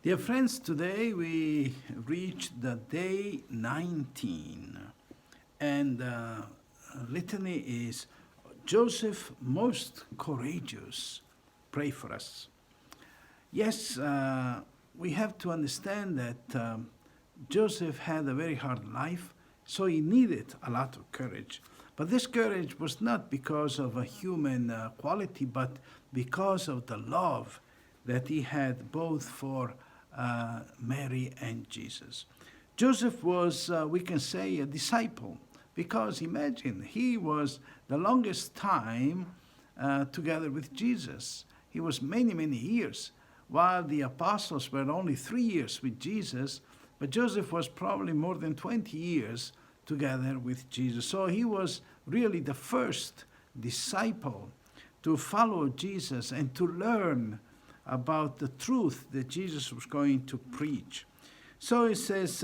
Dear friends, today we reached the day 19, and the litany is Joseph most courageous. Pray for us. Yes, we have to understand that Joseph had a very hard life, so he needed a lot of courage. But this courage was not because of a human quality, but because of the love that he had both for Mary and Jesus. Joseph was, we can say, a disciple, because imagine, he was the longest time together with Jesus. He was many, many years, while the apostles were only 3 years with Jesus, but Joseph was probably more than 20 years together with Jesus. So he was really the first disciple to follow Jesus and to learn about the truth that Jesus was going to preach. So it says,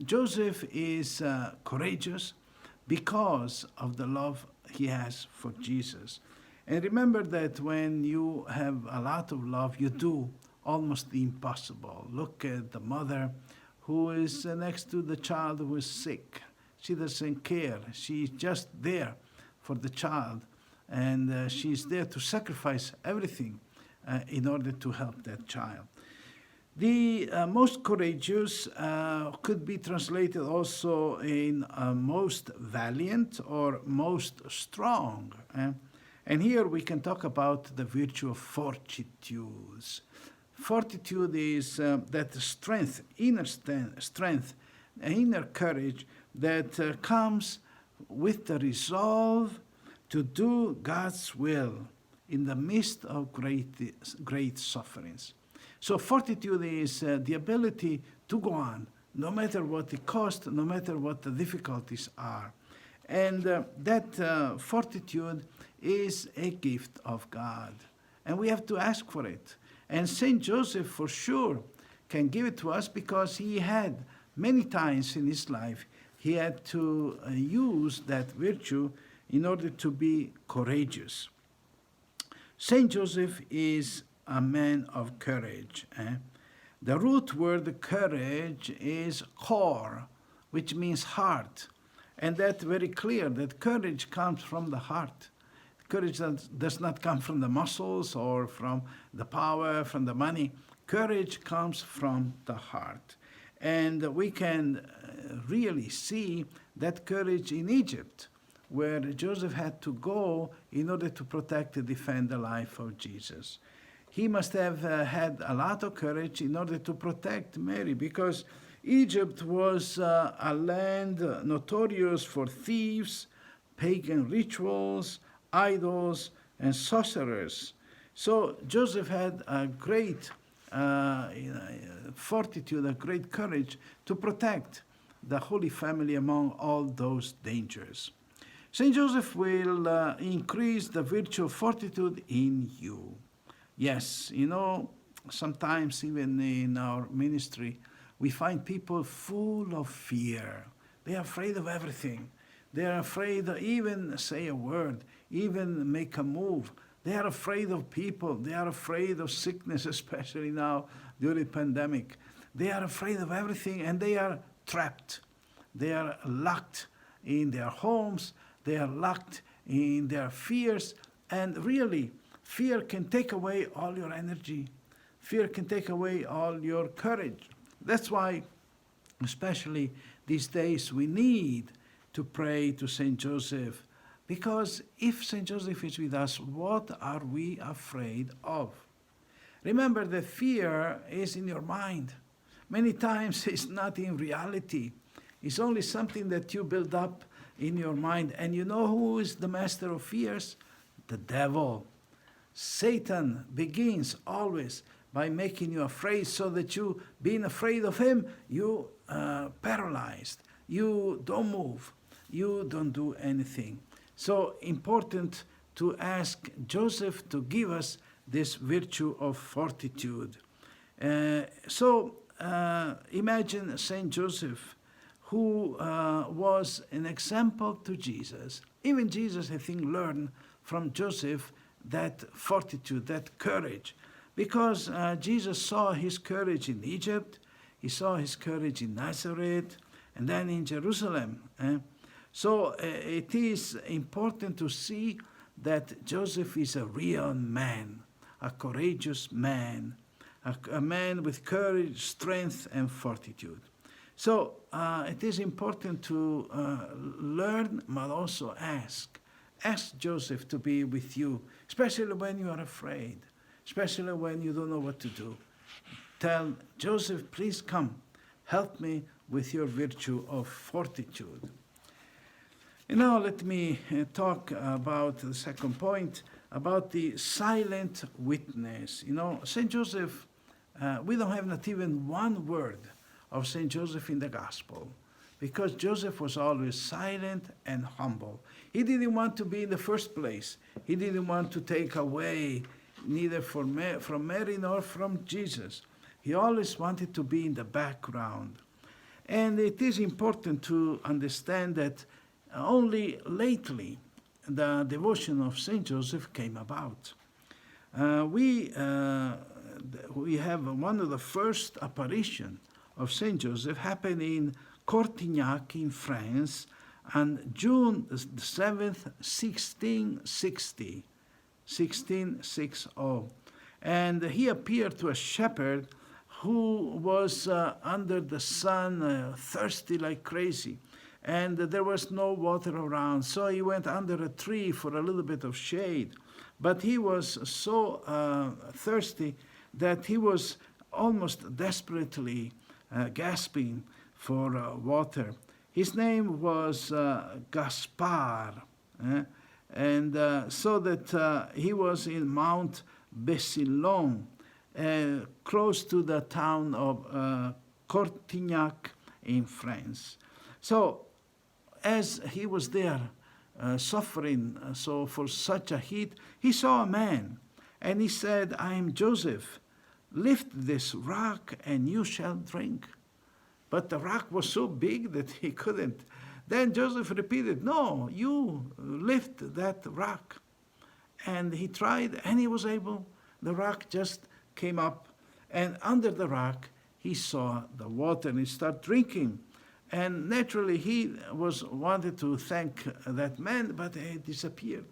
Joseph is courageous because of the love he has for Jesus. And remember that when you have a lot of love, you do almost the impossible. Look at the mother who is next to the child who is sick. She doesn't care. She's just there for the child, and she's there to sacrifice everything in order to help that child. The most courageous could be translated also in most valiant or most strong. And here we can talk about the virtue of fortitude. Fortitude is that strength, inner strength, inner courage that comes with the resolve to do God's will in the midst of great sufferings. So fortitude is the ability to go on, no matter what the cost, no matter what the difficulties are. And that fortitude is a gift of God. And we have to ask for it. And St. Joseph, for sure, can give it to us because he had many times in his life, he had to use that virtue in order to be courageous. Saint Joseph is a man of courage. The root word courage is cor, which means heart. And that's very clear that courage comes from the heart. Courage does not come from the muscles or from the power, from the money. Courage comes from the heart. And we can really see that courage in Egypt, where Joseph had to go in order to protect and defend the life of Jesus. He must have had a lot of courage in order to protect Mary, because Egypt was a land notorious for thieves, pagan rituals, idols, and sorcerers. So Joseph had a great fortitude, a great courage to protect the Holy Family among all those dangers. Saint Joseph will increase the virtue of fortitude in you. Yes, sometimes even in our ministry, we find people full of fear. They are afraid of everything. They are afraid to even say a word, even make a move. They are afraid of people. They are afraid of sickness, especially now during the pandemic. They are afraid of everything, and they are trapped. They are locked in their homes. They are locked in their fears. And really, fear can take away all your energy. Fear can take away all your courage. That's why, especially these days, we need to pray to Saint Joseph. Because if Saint Joseph is with us, what are we afraid of? Remember that fear is in your mind. Many times it's not in reality. It's only something that you build up in your mind. And you know who is the master of fears? The devil. Satan begins always by making you afraid, so that you, being afraid of him, you paralyzed. You don't move. You don't do anything. So important to ask Joseph to give us this virtue of fortitude. So imagine Saint Joseph, who was an example to Jesus. Even Jesus, I think, learned from Joseph that fortitude, that courage. Because Jesus saw his courage in Egypt, he saw his courage in Nazareth, and then in Jerusalem. So it is important to see that Joseph is a real man, a courageous man, a man with courage, strength, and fortitude. So it is important to learn, but also ask. Ask Joseph to be with you, especially when you are afraid, especially when you don't know what to do. Tell Joseph, please come, help me with your virtue of fortitude. And now let me talk about the second point, about the silent witness. St. Joseph, we don't have not even one word of St. Joseph in the Gospel, because Joseph was always silent and humble. He didn't want to be in the first place. He didn't want to take away neither from Mary nor from Jesus. He always wanted to be in the background. And it is important to understand that only lately the devotion of St. Joseph came about. We have one of the first apparitions of St. Joseph happened in Cortignac in France on June 7th, 1660. And he appeared to a shepherd who was under the sun, thirsty like crazy. And there was no water around, so he went under a tree for a little bit of shade. But he was so thirsty that he was almost desperately gasping for water. His name was Gaspard, and so that he was in Mount Besillon, close to the town of Cortignac in France. So, as he was there suffering for such a heat, he saw a man, and he said, "I am Joseph. Lift this rock, and you shall drink." But the rock was so big that he couldn't. Then Joseph repeated, "No, you lift that rock." And he tried, and he was able. The rock just came up, and under the rock, he saw the water, and he started drinking. And naturally, he wanted to thank that man, but he disappeared.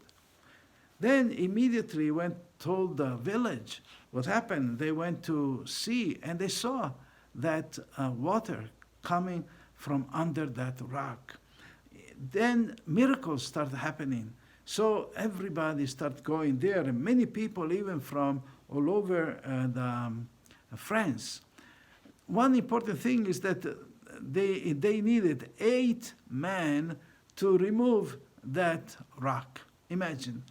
Then immediately told the village what happened. They went to see, and they saw that water coming from under that rock. Then miracles started happening. So everybody started going there, and many people, even from all over France. One important thing is that they needed 8 men to remove that rock. Imagine,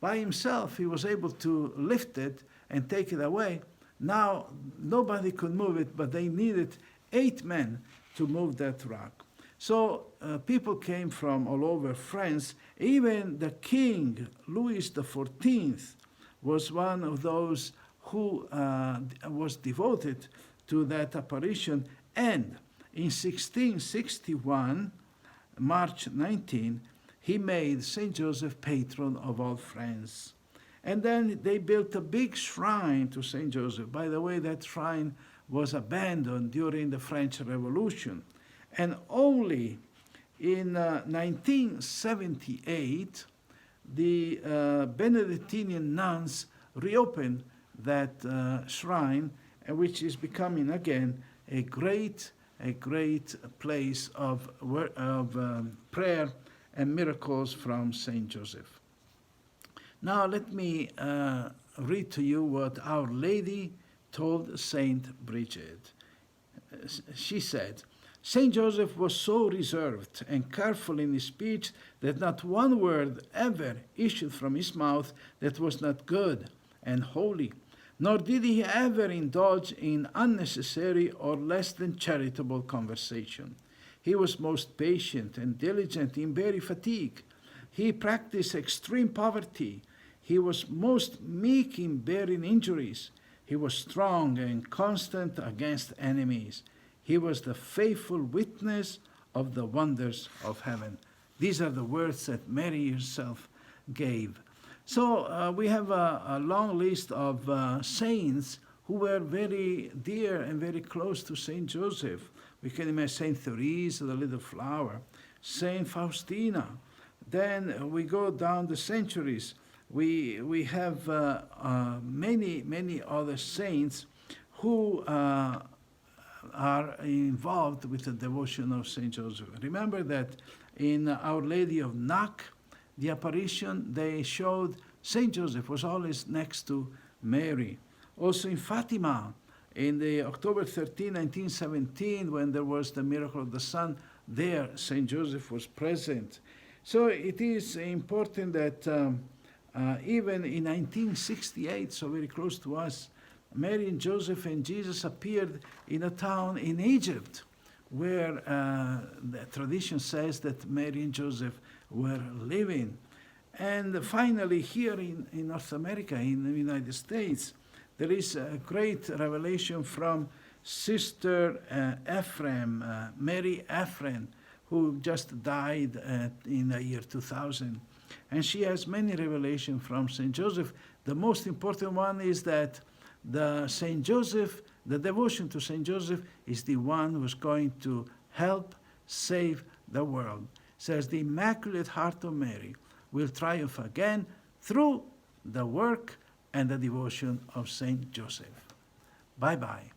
by himself he was able to lift it and take it away. Now nobody could move it, but they needed 8 men to move that rock. So people came from all over France. Even the king, Louis XIV, was one of those who was devoted to that apparition. And in 1661, March 19, he made St. Joseph patron of all France. And then they built a big shrine to St. Joseph. By the way, that shrine was abandoned during the French Revolution. And only in 1978, the Benedictine nuns reopened that shrine, which is becoming again a great place of prayer and miracles from Saint Joseph. Now let me read to you what Our Lady told Saint Bridget. She said, "Saint Joseph was so reserved and careful in his speech that not one word ever issued from his mouth that was not good and holy, nor did he ever indulge in unnecessary or less than charitable conversation. He was most patient and diligent in bearing fatigue. He practiced extreme poverty. He was most meek in bearing injuries. He was strong and constant against enemies. He was the faithful witness of the wonders of heaven." These are the words that Mary herself gave. So we have a long list of saints who were very dear and very close to Saint Joseph. We can imagine Saint Therese, the little flower, Saint Faustina. Then we go down the centuries. We have many other saints who are involved with the devotion of Saint Joseph. Remember that in Our Lady of Knock, the apparition, they showed Saint Joseph was always next to Mary. Also in Fatima, in the October 13, 1917, when there was the miracle of the sun, there Saint Joseph was present. So it is important that even in 1968, so very close to us, Mary and Joseph and Jesus appeared in a town in Egypt where the tradition says that Mary and Joseph were living. And finally, here in North America, in the United States, there is a great revelation from Sister Ephraim, Mary Ephraim, who just died in the year 2000. And she has many revelations from St. Joseph. The most important one is that the St. Joseph, the devotion to St. Joseph is the one who's going to help save the world. It says the Immaculate Heart of Mary will triumph again through the work and the devotion of St. Joseph. Bye-bye.